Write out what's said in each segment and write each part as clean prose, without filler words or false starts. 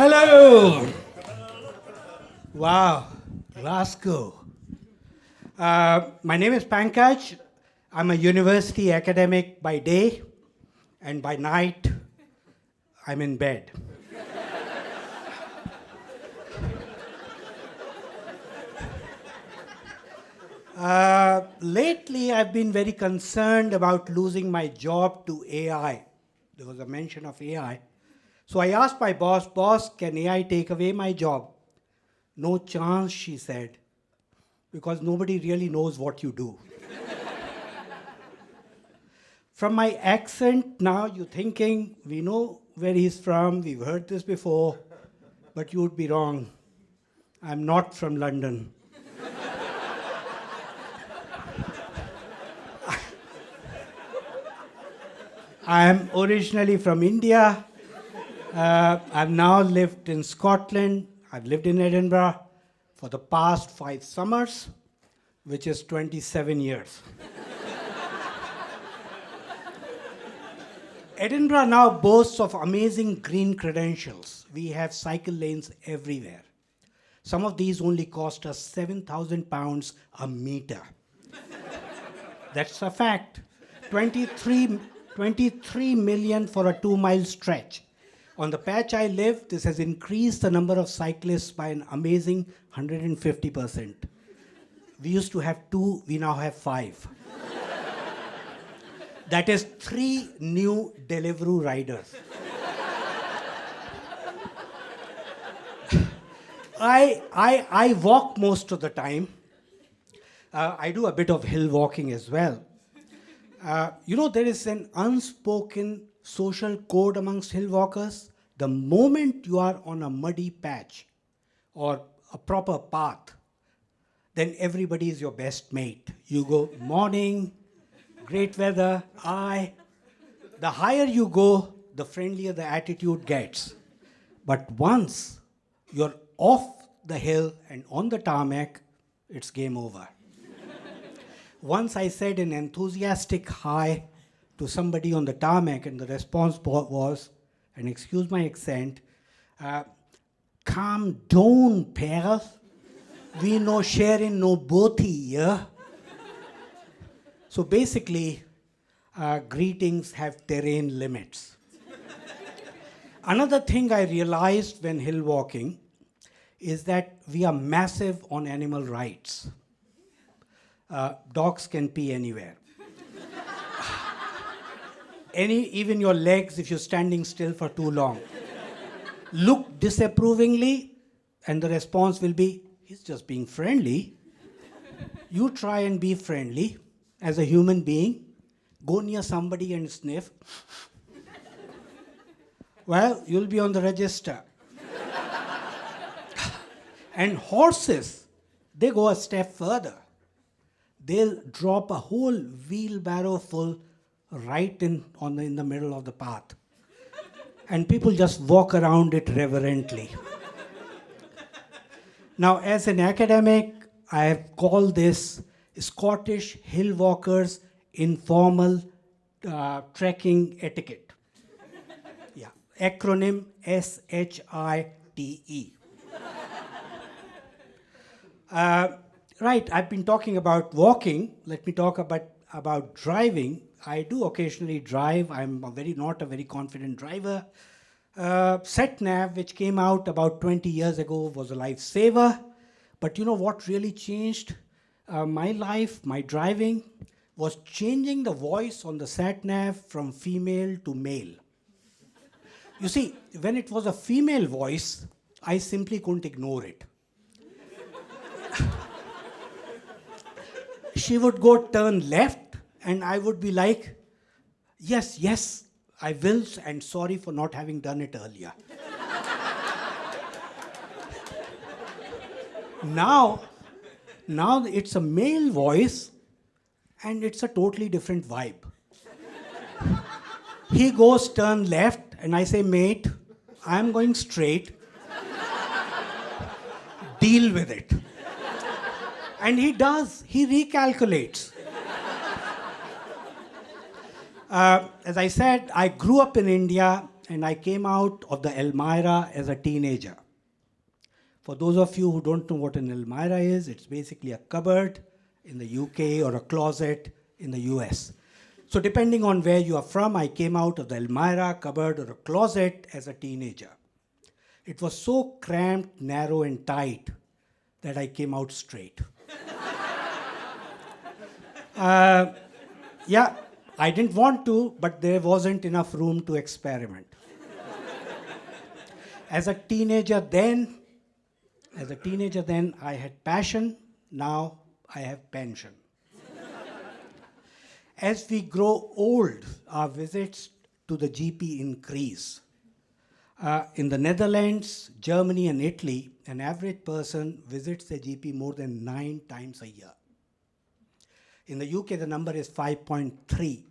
Hello! Wow, Glasgow. My name is Pankaj. I'm a university academic by day, and by night, I'm in bed. Lately, I've been very concerned about losing my job to AI. There was a mention of AI. So I asked my boss, can AI take away my job? No chance, she said, because nobody really knows what you do. From my accent, now you're thinking, we know where he's from, we've heard this before, but you would be wrong. I'm not from London. I'm originally from India. I've now lived in Scotland. I've lived in Edinburgh for the past 5 summers, which is 27 years. Edinburgh now boasts of amazing green credentials. We have cycle lanes everywhere. Some of these only cost us £7,000 a meter. That's a fact. 23 million for a 2-mile stretch. On the patch I live, this has increased the number of cyclists by an amazing 150%. We used to have 2, we now have 5. That is 3 new Deliveroo riders. I walk most of the time. I do a bit of hill walking as well. There is an unspoken social code amongst hill walkers. The moment you are on a muddy patch or a proper path, then everybody is your best mate. You go, morning, great weather, aye. The higher you go, the friendlier the attitude gets. But once you're off the hill and on the tarmac, it's game over. Once I said an enthusiastic hi to somebody on the tarmac, and the response was, and excuse my accent, calm down, pal. We no sharing no boaty, yeah? So basically, greetings have terrain limits. Another thing I realized when hill walking is that we are massive on animal rights. Dogs can pee anywhere. Even your legs if you're standing still for too long. Look disapprovingly, and the response will be, he's just being friendly. You try and be friendly as a human being. Go near somebody and sniff. Well, you'll be on the register. And horses, they go a step further. They'll drop a whole wheelbarrow full right in the middle of the path. And people just walk around it reverently. Now, as an academic, I have called this Scottish hill walkers informal trekking etiquette. Yeah, acronym SHITE. Right, I've been talking about walking. Let me talk about driving. I do occasionally drive. I'm not a very confident driver. SatNav, which came out about 20 years ago, was a lifesaver. But you know what really changed my life, my driving, was changing the voice on the SatNav from female to male. You see, when it was a female voice, I simply couldn't ignore it. She would go turn left, and I would be like, yes, I will, and sorry for not having done it earlier. Now it's a male voice, and it's a totally different vibe. He goes turn left, and I say, mate, I'm going straight. Deal with it. And he does. He recalculates. As I said, I grew up in India, and I came out of the Elmira as a teenager. For those of you who don't know what an Elmira is, it's basically a cupboard in the UK or a closet in the US. So depending on where you are from, I came out of the Elmira, cupboard, or a closet as a teenager. It was so cramped, narrow, and tight that I came out straight. Yeah, I didn't want to, but there wasn't enough room to experiment. As a teenager then, I had passion. Now I have pension. As we grow old, our visits to the GP increase. In the Netherlands, Germany, and Italy, an average person visits the GP more than 9 times a year. In the UK, the number is 5.3,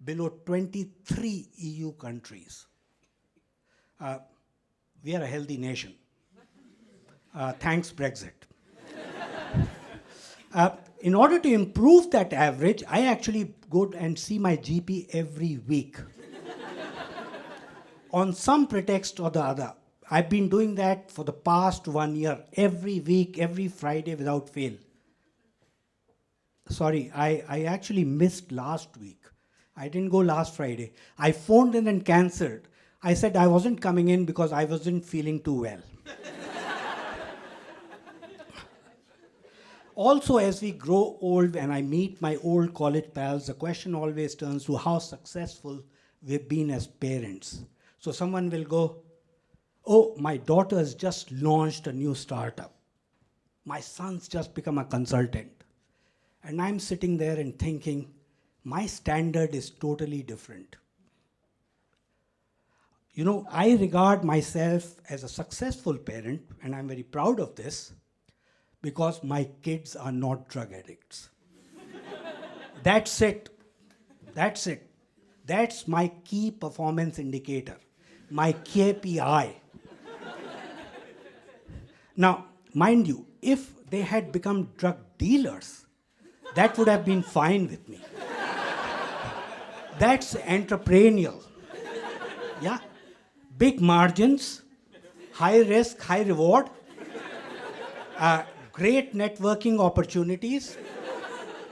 below 23 EU countries. We are a healthy nation. Thanks, Brexit. In order to improve that average, I actually go and see my GP every week. On some pretext or the other. I've been doing that for the past 1 year, every week, every Friday without fail. Sorry, I actually missed last week. I didn't go last Friday. I phoned in and cancelled. I said I wasn't coming in because I wasn't feeling too well. Also, as we grow old and I meet my old college pals, the question always turns to how successful we've been as parents. So someone will go, oh, my daughter has just launched a new startup. My son's just become a consultant. And I'm sitting there and thinking, my standard is totally different. You know, I regard myself as a successful parent, and I'm very proud of this, because my kids are not drug addicts. That's it. That's it. That's my key performance indicator, my KPI. Now, mind you, if they had become drug dealers, that would have been fine with me. That's entrepreneurial. Yeah? Big margins, high risk, high reward, great networking opportunities,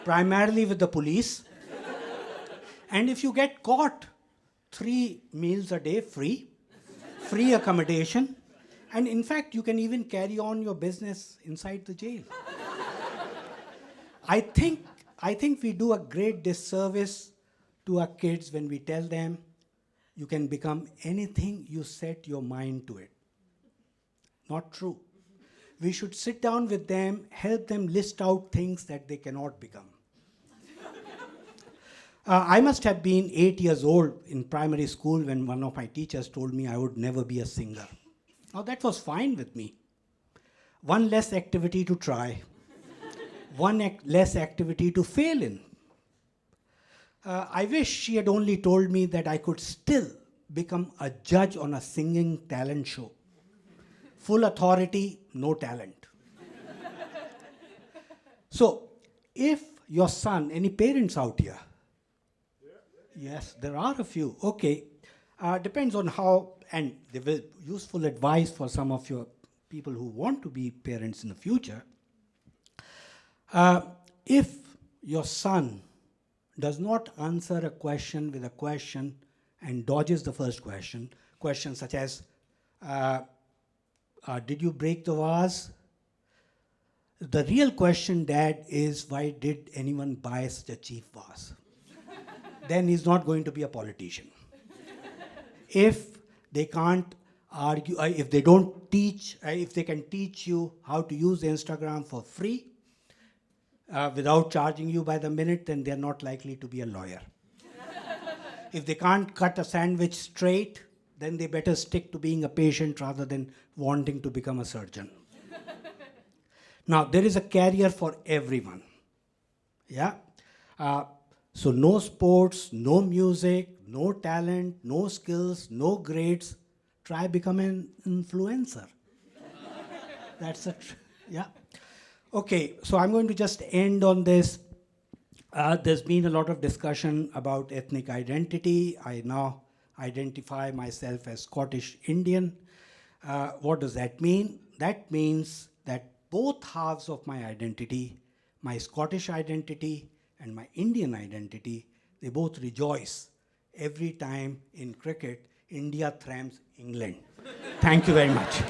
primarily with the police. And if you get caught, 3 meals a day free, free accommodation, and in fact, you can even carry on your business inside the jail. I think we do a great disservice to our kids when we tell them you can become anything you set your mind to it. Not true. We should sit down with them, help them list out things that they cannot become. I must have been 8 years old in primary school when one of my teachers told me I would never be a singer. Now that was fine with me. One less activity to try. One less activity to fail in. I wish she had only told me that I could still become a judge on a singing talent show. Full authority, no talent. So, if your son, any parents out here? Yes, there are a few. Okay. Depends on how, and there will be useful advice for some of your people who want to be parents in the future. If your son does not answer a question with a question and dodges the first question, questions such as, did you break the vase? The real question, Dad, is why did anyone buy such a cheap vase? Then he's not going to be a politician. If they can't argue, if they don't teach, if they can teach you how to use Instagram for free, without charging you by the minute, then they're not likely to be a lawyer. If they can't cut a sandwich straight, then they better stick to being a patient rather than wanting to become a surgeon. Now, there is a career for everyone. Yeah? So no sports, no music, no talent, no skills, no grades. Try become an influencer. That's it. Yeah. Okay, so I'm going to just end on this. There's been a lot of discussion about ethnic identity. I identify myself as Scottish Indian. What does that mean? That means that both halves of my identity, my Scottish identity and my Indian identity, they both rejoice every time in cricket India thrams England. Thank you very much.